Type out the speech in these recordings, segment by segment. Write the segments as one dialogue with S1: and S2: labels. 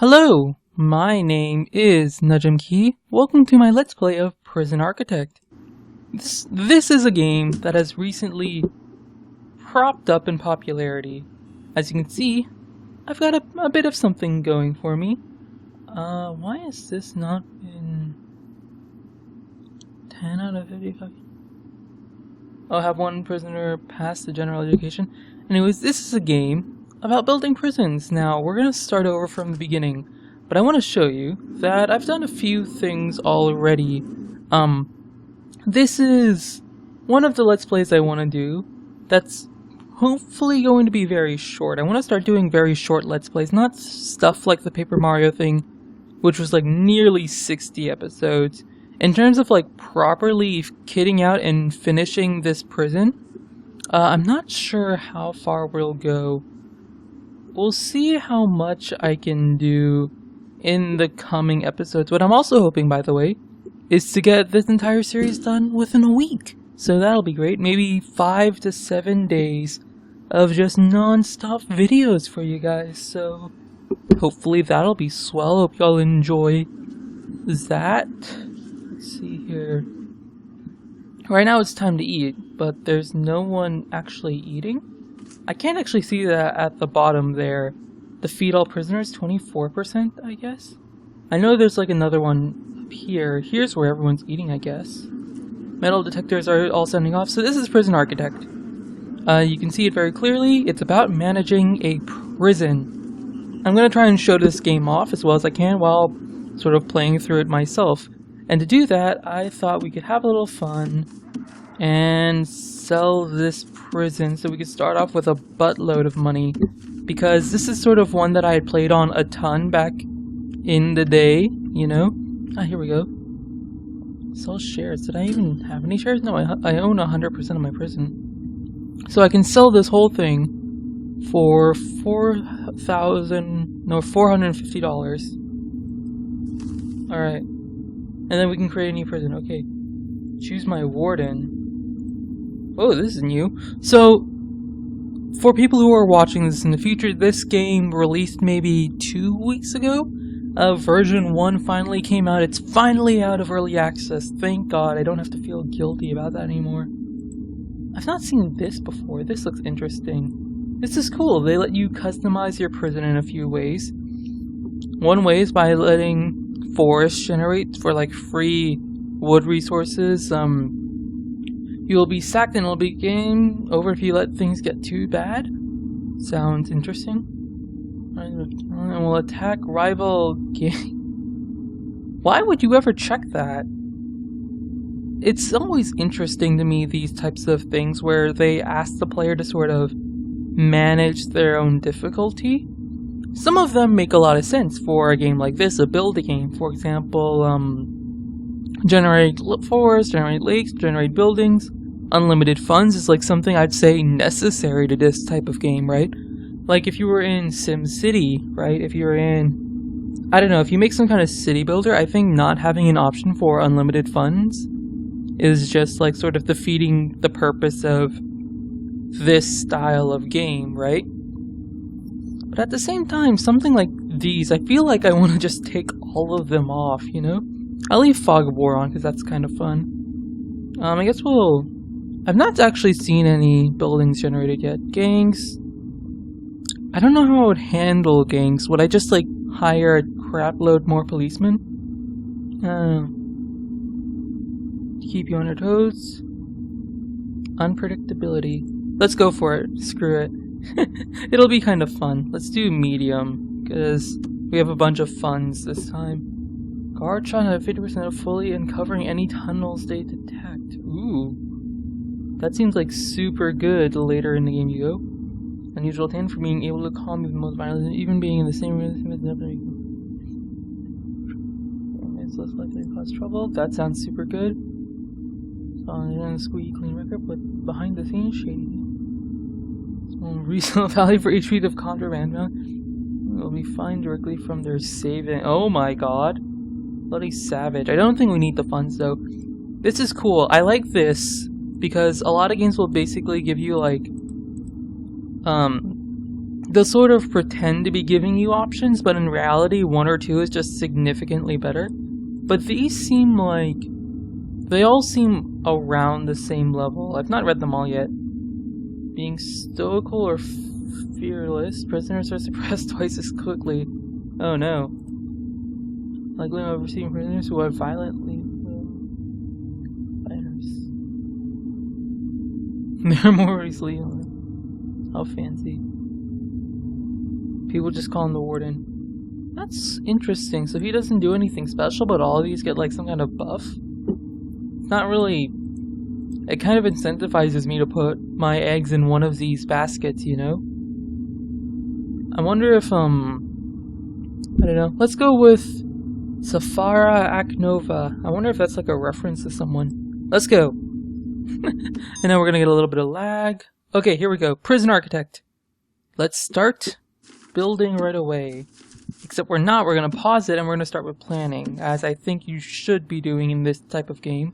S1: Hello, my name is Nujum. Welcome to my Let's Play of Prison Architect. This is a game that has recently propped up in popularity. As you can see, I've got a bit of something going for me. Why is this not in 10 out of 55? I'll have one prisoner pass the general education. Anyways, this is a game about building prisons. Now, we're going to start over from the beginning, but I want to show you that I've done a few things already. This is one of the Let's Plays I want to do that's hopefully going to be very short. I want to start doing very short Let's Plays, not stuff like the Paper Mario thing, which was like nearly 60 episodes. In terms of like properly kitting out and finishing this prison, I'm not sure how far we'll go. We'll see how much I can do in the coming episodes. What I'm also hoping, by the way, is to get this entire series done within a week. So that'll be great. Maybe 5 to 7 days of just non-stop videos for you guys. So hopefully that'll be swell. Hope y'all enjoy that. Let's see here. Right now it's time to eat, but there's no one actually eating. I can't actually see that at the bottom there. The feed all prisoners, 24%, I guess? I know there's like another one up here. Here's where everyone's eating, I guess. Metal detectors are all sounding off. So this is Prison Architect. You can see it very clearly. It's about managing a prison. I'm going to try and show this game off as well as I can while sort of playing through it myself. And to do that, I thought we could have a little fun and sell this prison so we could start off with a buttload of money, because this is sort of one that I had played on a ton back in the day, you know? Here we go. Sell shares. Did I even have any shares? No, I own 100% of my prison. So I can sell this whole thing for $450. Alright. And then we can create a new prison. Okay. Choose my warden. Oh, this is new. So, for people who are watching this in the future, this game released maybe 2 weeks ago. Version 1 finally came out. It's finally out of early access. Thank God. I don't have to feel guilty about that anymore. I've not seen this before. This looks interesting. This is cool. They let you customize your prison in a few ways. One way is by letting forests generate for like free wood resources. You'll be sacked and it'll be game over if you let things get too bad. Sounds interesting. And will attack rival gang. Why would you ever check that? It's always interesting to me, these types of things where they ask the player to sort of manage their own difficulty. Some of them make a lot of sense for a game like this, a building game. For example, generate forests, generate lakes, generate buildings. Unlimited funds is like something I'd say necessary to this type of game, right? Like if you were in SimCity, right? If you're in, I don't know, if you make some kind of city builder, I think not having an option for unlimited funds is just like sort of defeating the purpose of this style of game, right? But at the same time, something like these, I feel like I want to just take all of them off, you know? I'll leave Fog of War on because that's kind of fun. I guess I've not actually seen any buildings generated yet. Gangs. I don't know how I would handle gangs. Would I just like hire a crap load more policemen? Keep you on your toes. Unpredictability. Let's go for it. Screw it. It'll be kind of fun. Let's do medium, because we have a bunch of funds this time. Guard shot at 50% of fully and covering any tunnels they detect. Ooh. That seems like super good later in the game you go. Unusual 10 for being able to calm even the most violent, even being in the same room as never. It's less likely to cause trouble. That sounds super good. So I'm squeaky clean record, but behind the scenes shady. Resale value for each feet of contraband will be fined directly from their saving. Oh my god. Bloody savage. I don't think we need the funds though. This is cool. I like this because a lot of games will basically give you like they'll sort of pretend to be giving you options, but in reality, 1 or 2 is just significantly better. But these seem like... they all seem around the same level. I've not read them all yet. Being stoical or fearless. Prisoners are suppressed twice as quickly. Oh no. Likely overseeing prisoners who are violently... they're more easily... how fancy. People just call him the warden. That's interesting. So he doesn't do anything special, but all of these get like some kind of buff? Not really. It kind of incentivizes me to put my eggs in one of these baskets, you know? I wonder if, I don't know. Let's go with Safara Aknova. I wonder if that's like a reference to someone. Let's go. And now we're gonna get a little bit of lag. Okay, here we go. Prison Architect. Let's start building right away. Except we're not. We're gonna pause it and we're gonna start with planning, as I think you should be doing in this type of game.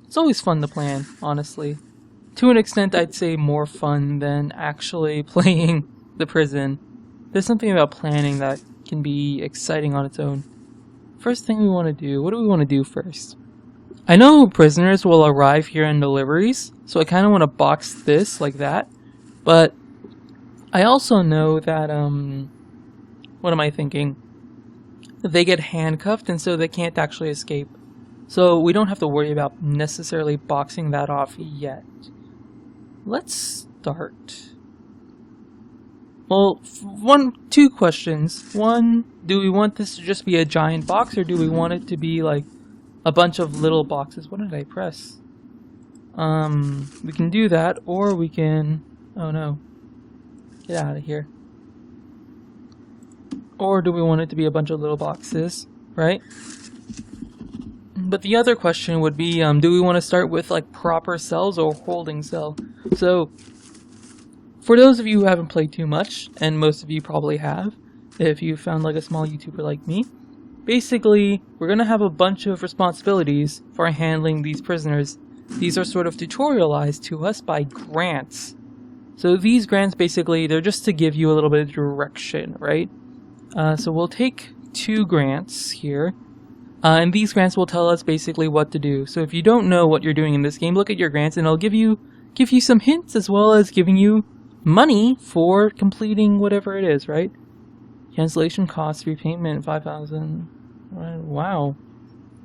S1: It's always fun to plan, honestly. To an extent, I'd say more fun than actually playing the prison. There's something about planning that can be exciting on its own. First thing we want to do, what do we want to do first? I know prisoners will arrive here in deliveries, so I kind of want to box this like that. But I also know that, what am I thinking? They get handcuffed and so they can't actually escape. So we don't have to worry about necessarily boxing that off yet. Let's start. Well, two questions. One, do we want this to just be a giant box, or do we want it to be like a bunch of little boxes? What did I press? We can do that, or we can... oh no. Get out of here. Or do we want it to be a bunch of little boxes, right? But the other question would be, do we want to start with like proper cells or holding cell? So, for those of you who haven't played too much, and most of you probably have, if you found like a small YouTuber like me, basically, we're going to have a bunch of responsibilities for handling these prisoners. These are sort of tutorialized to us by grants. So these grants, basically, they're just to give you a little bit of direction, right? So we'll take 2 grants here. And these grants will tell us basically what to do. So if you don't know what you're doing in this game, look at your grants and it'll give you some hints, as well as giving you money for completing whatever it is, right? Cancellation costs, repayment, 5,000. Wow.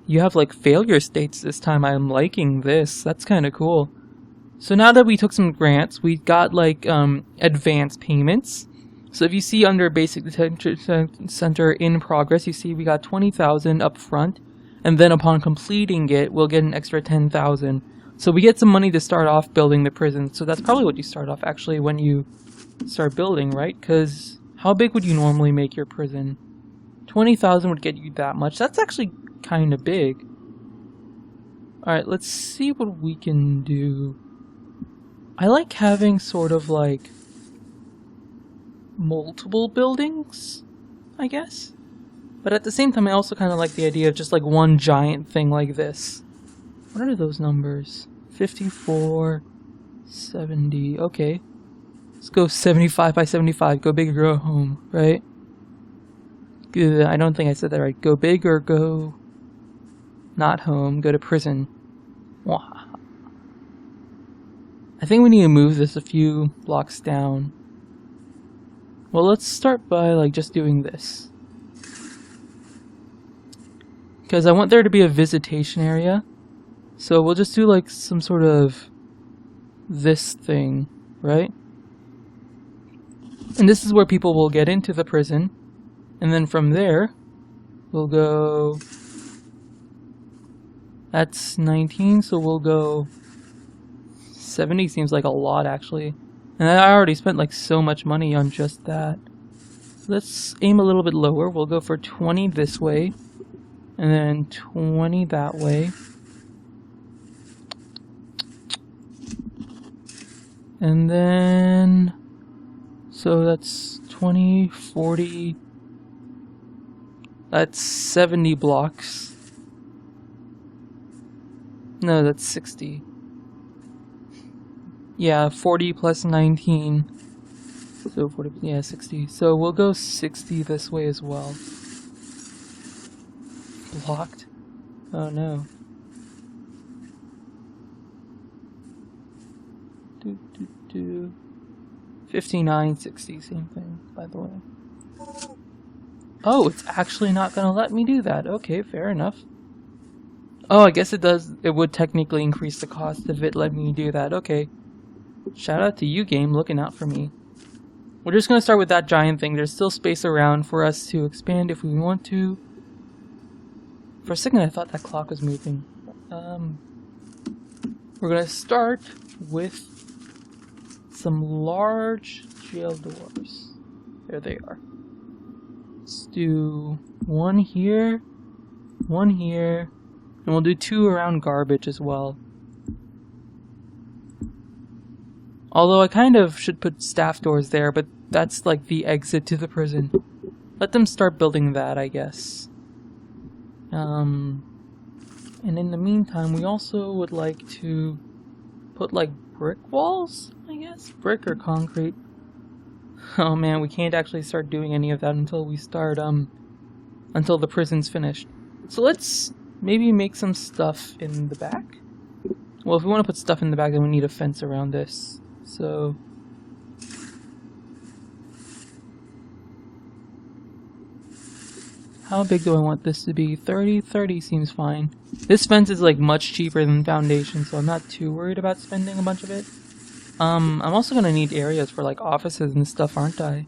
S1: You have like failure states this time. I'm liking this. That's kind of cool. So now that we took some grants, we got like advance payments. So if you see under Basic Detention Center in progress, you see we got 20,000 up front, and then upon completing it, we'll get an extra 10,000. So we get some money to start off building the prison. So that's probably what you start off actually when you start building, right? Because how big would you normally make your prison? 20,000 would get you that much. That's actually kind of big. Alright, let's see what we can do. I like having sort of like multiple buildings, I guess. But at the same time, I also kind of like the idea of just like one giant thing like this. What are those numbers? 54, 70, okay. Let's go 75 by 75, go big or go home, right? Good. I don't think I said that right. Go big or go not home, go to prison. Wow. I think we need to move this a few blocks down. Well, let's start by like just doing this. Because I want there to be a visitation area. So we'll just do like some sort of this thing, right? And this is where people will get into the prison. And then from there, we'll go... That's 19, so we'll go... 70 seems like a lot, actually. And I already spent like so much money on just that. Let's aim a little bit lower. We'll go for 20 this way. And then 20 that way. And then... So that's 20, 40... That's 70 blocks. No, that's 60. Yeah, 40 plus 19. So 40, yeah, 60. So we'll go 60 this way as well. Blocked? Oh no. 59, 60, same thing, by the way. Oh, it's actually not gonna let me do that. Okay, fair enough. Oh, I guess it does. It would technically increase the cost if it let me do that. Okay. Shout out to you, game, looking out for me. We're just gonna start with that giant thing. There's still space around for us to expand if we want to. For a second, I thought that clock was moving. We're gonna start with some large jail doors. There they are. Let's do one here, and we'll do 2 around garbage as well. Although I kind of should put staff doors there, but that's like the exit to the prison. Let them start building that, I guess. And in the meantime, we also would like to put like brick walls, I guess? Brick or concrete. Oh man, we can't actually start doing any of that until we start, until the prison's finished. So let's maybe make some stuff in the back. Well, if we want to put stuff in the back, then we need a fence around this. So how big do I want this to be? 30? 30 seems fine. This fence is like much cheaper than foundation, so I'm not too worried about spending a bunch of it. I'm also gonna need areas for like offices and stuff, aren't I?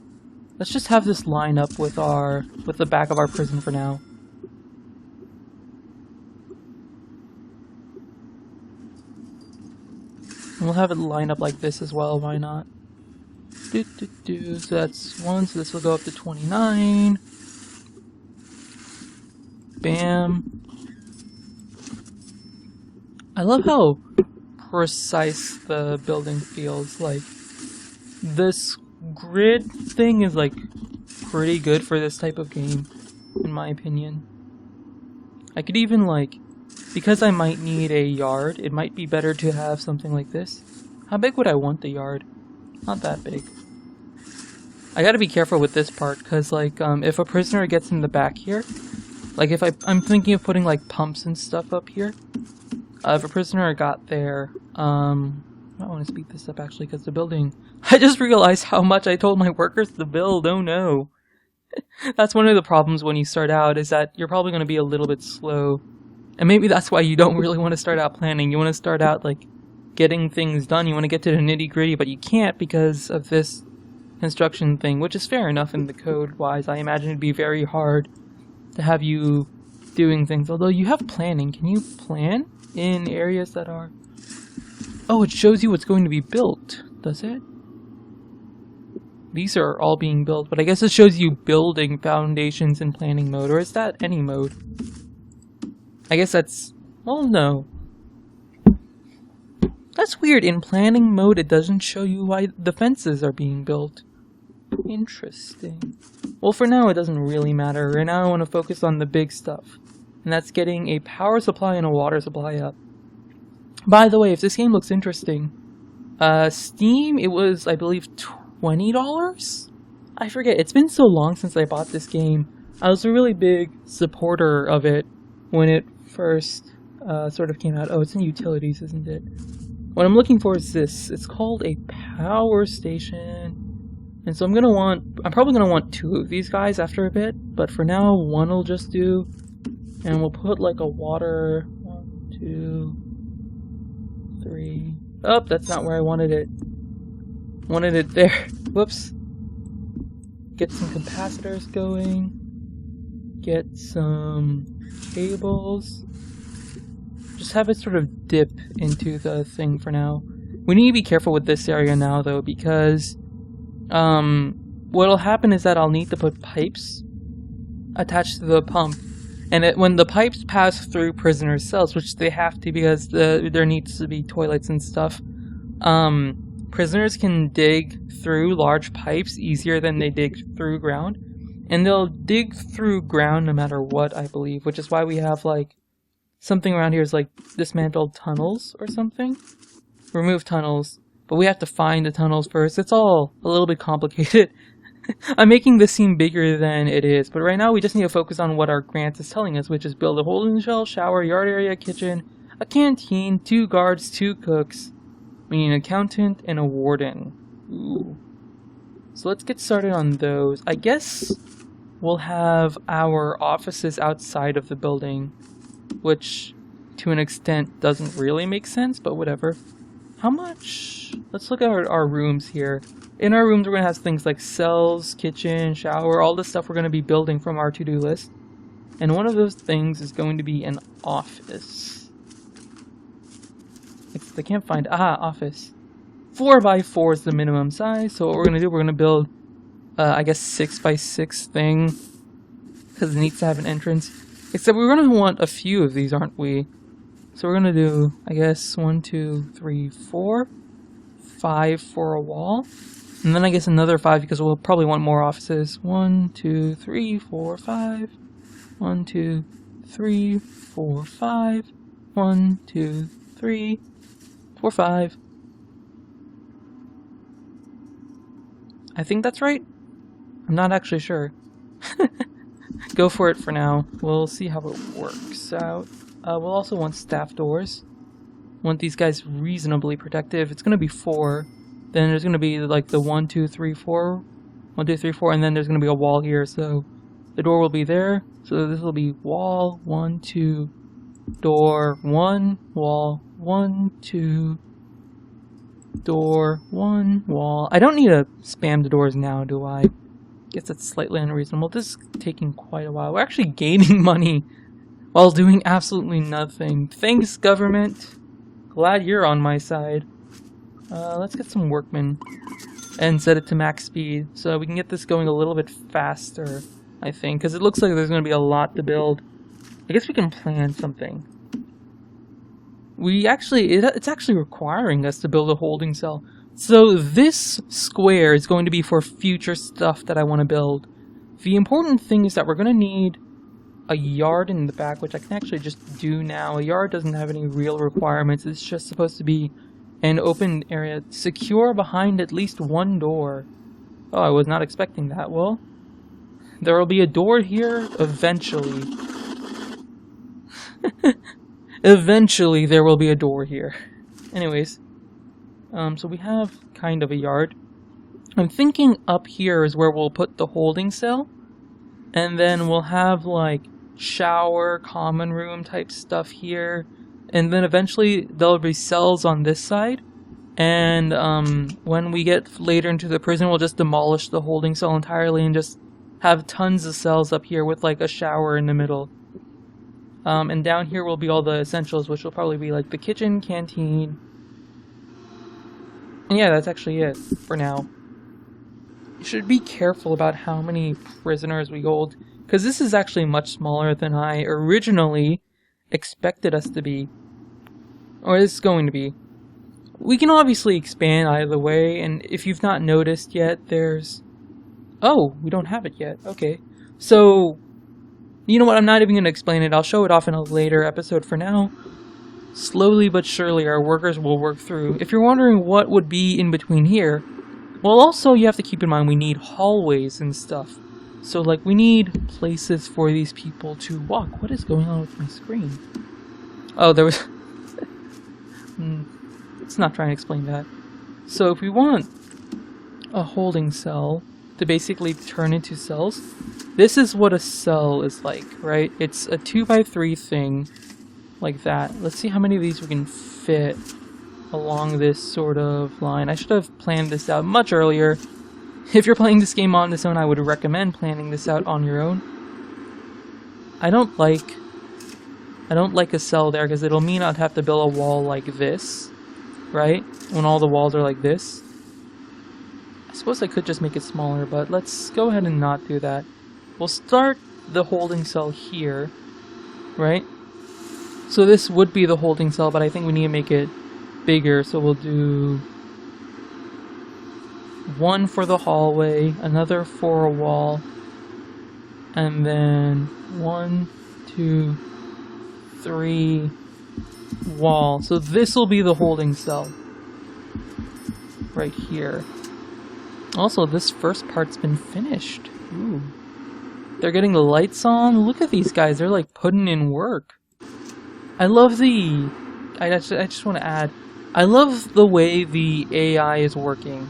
S1: Let's just have this line up with the back of our prison for now. And we'll have it line up like this as well, why not? So that's 1, so this will go up to 29. Bam. I love how precise the building feels. Like, this grid thing is like pretty good for this type of game, in my opinion. I could even like, because I might need a yard, it might be better to have something like this. How big would I want the yard? Not that big. I gotta be careful with this part, because like, if a prisoner gets in the back here, like if I'm thinking of putting like pumps and stuff up here. If a prisoner got there, I want to speed this up actually, because the building, I just realized how much I told my workers to build. Oh no. That's one of the problems when you start out, is that you're probably going to be a little bit slow. And maybe that's why you don't really want to start out planning. You want to start out like getting things done. You want to get to the nitty gritty, but you can't because of this construction thing, which is fair enough in the code wise. I imagine it'd be very hard to have you doing things. Although you have planning. Can you plan in areas that are... Oh, it shows you what's going to be built, does it? These are all being built, but I guess it shows you building foundations in planning mode, or is that any mode? I guess that's... well, no. That's weird. In planning mode, it doesn't show you why the fences are being built. Interesting. Well, for now, it doesn't really matter. Right now, I want to focus on the big stuff. And that's getting a power supply and a water supply up. By the way, if this game looks interesting, Steam, it was, I believe, $20? I forget. It's been so long since I bought this game. I was a really big supporter of it when it first sort of came out. Oh, it's in utilities, isn't it? What I'm looking for is this. It's called a power station. And so I'm probably gonna want 2 of these guys after a bit, but for now, 1 will just do. And we'll put like a water, 1, 2, 3. Oh, that's not where I wanted it. Wanted it there. Whoops. Get some capacitors going. Get some cables. Just have it sort of dip into the thing for now. We need to be careful with this area now though, because what'll happen is that I'll need to put pipes attached to the pump. And when the pipes pass through prisoners' cells, which they have to because there needs to be toilets and stuff, prisoners can dig through large pipes easier than they dig through ground. And they'll dig through ground no matter what, I believe, which is why we have, like, something around here is like dismantled tunnels or something. Remove tunnels. but we have to find the tunnels first. It's all a little bit complicated. I'm making this seem bigger than it is, but right now we just need to focus on what our grant is telling us, which is build a holding cell, shower, yard area, kitchen, a canteen, 2 guards, 2 cooks. We need an accountant and a warden. Ooh. So let's get started on those. I guess we'll have our offices outside of the building, which to an extent doesn't really make sense, but whatever. How much? Let's look at our rooms here. In our rooms, we're going to have things like cells, kitchen, shower, all the stuff we're going to be building from our to-do list. And one of those things is going to be an office. I can't find... office. 4x4 is the minimum size, so what we're going to do, we're going to build, I guess, 6x6 thing, because it needs to have an entrance. Except we're going to want a few of these, aren't we? So we're going to do, I guess, 1, 2, 3, 4, 5 for a wall. And then I guess another 5 because we'll probably want more offices. 1, 2, 3, 4, 5. 1, 2, 3, 4, 5. 1, 2, 3, 4, 5. I think that's right. I'm not actually sure. Go for it for now. We'll see how it works out. We'll also want staff doors. Want these guys reasonably protective. It's going to be 4. Then there's going to be like the 1, 2, 3, 4. 1, 2, 3, 4. And then there's going to be a wall here. So the door will be there. So this will be wall, 1, 2, door, 1, wall, 1, 2, door, 1, wall. I don't need to spam the doors now, do I? Guess that's slightly unreasonable. This is taking quite a while. We're actually gaining money while doing absolutely nothing. Thanks, government. Glad you're on my side. Let's get some workmen and set it to max speed so we can get this going a little bit faster, I think, because it looks like there's going to be a lot to build. I guess we can plan something. It's actually requiring us to build a holding cell. So this square is going to be for future stuff that I want to build. The important thing is that we're going to need a yard in the back, which I can actually just do now. A yard doesn't have any real requirements. It's just supposed to be an open area. Secure behind at least 1 door. Oh, I was not expecting that. Well, there will be a door here eventually. Eventually there will be a door here. Anyways, so we have kind of a yard. I'm thinking up here is where we'll put the holding cell. And then we'll have like shower, common room type stuff here. And then eventually there'll be cells on this side. And when we get later into the prison, we'll just demolish the holding cell entirely and just have tons of cells up here with like a shower in the middle. And down here will be all the essentials, which will probably be like the kitchen, canteen. And yeah, that's actually it for now. You should be careful about how many prisoners we hold, because this is actually much smaller than I originally expected us to be. Or it's going to be. We can obviously expand either way, and if you've not noticed yet, there's... Oh, we don't have it yet. Okay. So, you know what? I'm not even going to explain it. I'll show it off in a later episode. For now, slowly but surely our workers will work through. If you're wondering what would be in between here, well, also you have to keep in mind we need hallways and stuff. So, like, we need places for these people to walk. What is going on with my screen? Oh, there was... Let's not try and explain that. So if we want a holding cell to basically turn into cells, this is what a cell is like, right? It's a 2x3 thing like that. Let's see how many of these we can fit along this sort of line. I should have planned this out much earlier. If you're playing this game on its own, I would recommend planning this out on your own. I don't like a cell there because it'll mean I'd have to build a wall like this, right? When all the walls are like this. I suppose I could just make it smaller, but let's go ahead and not do that. We'll start the holding cell here, right? So this would be the holding cell, but I think we need to make it bigger, so we'll do one for the hallway, another for a wall, and then 1, 2, 3 wall. So this will be the holding cell. right here. Also, this first part's been finished. Ooh. They're getting the lights on. Look at these guys. They're like putting in work. I love the... I just want to add, I love the way the AI is working.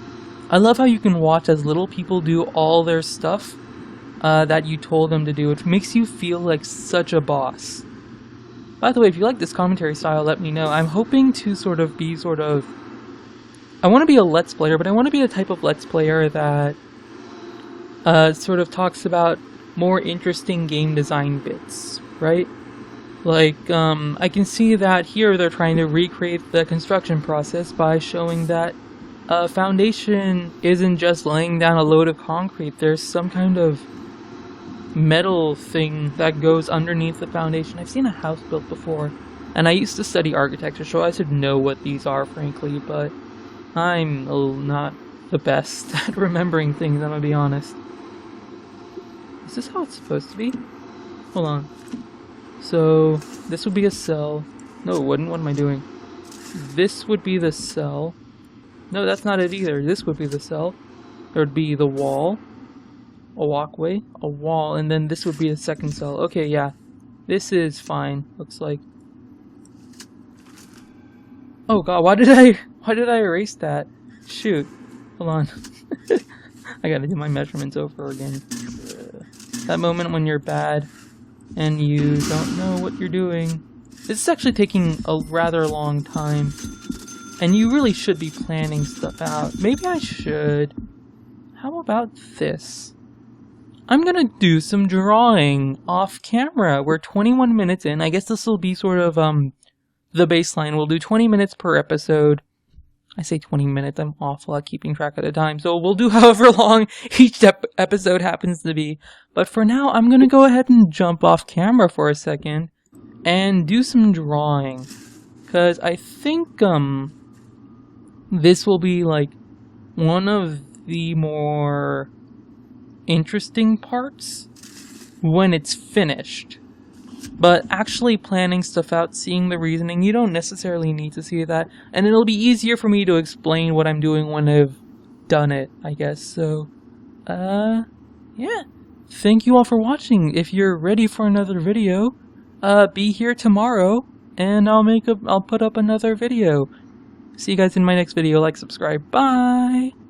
S1: I love how you can watch as little people do all their stuff that you told them to do. It makes you feel like such a boss. By the way, if you like this commentary style, let me know. I'm hoping to be I want to be a Let's Player, but I want to be the type of Let's Player that sort of talks about more interesting game design bits, right? Like, I can see that here they're trying to recreate the construction process by showing that a foundation isn't just laying down a load of concrete. There's some kind of metal thing that goes underneath the foundation. I've seen a house built before, and I used to study architecture, so I should know what these are, frankly, but I'm not the best at remembering things, I'm gonna be honest. Is this how it's supposed to be? Hold on. So, this would be a cell. No, it wouldn't. What am I doing? This would be the cell. No, that's not it either. This would be the cell. There would be the wall. A walkway. A wall. And then this would be the second cell. Okay, yeah. This is fine. Looks like. Oh god, why did I erase that? Shoot. Hold on. I gotta do my measurements over again. That moment when you're bad and you don't know what you're doing. This is actually taking a rather long time. And you really should be planning stuff out. Maybe I should. How about this? I'm gonna do some drawing off camera. We're 21 minutes in. I guess this will be sort of the baseline. We'll do 20 minutes per episode. I say 20 minutes, I'm awful at keeping track of the time, so we'll do however long each episode happens to be. But for now, I'm gonna go ahead and jump off camera for a second and do some drawing. Because I think, this will be, like, one of the more interesting parts when it's finished. But actually planning stuff out, seeing the reasoning, you don't necessarily need to see that. And it'll be easier for me to explain what I'm doing when I've done it, I guess. So, yeah. Thank you all for watching. If you're ready for another video, be here tomorrow, and I'll put up another video. See you guys in my next video. Like, subscribe. Bye!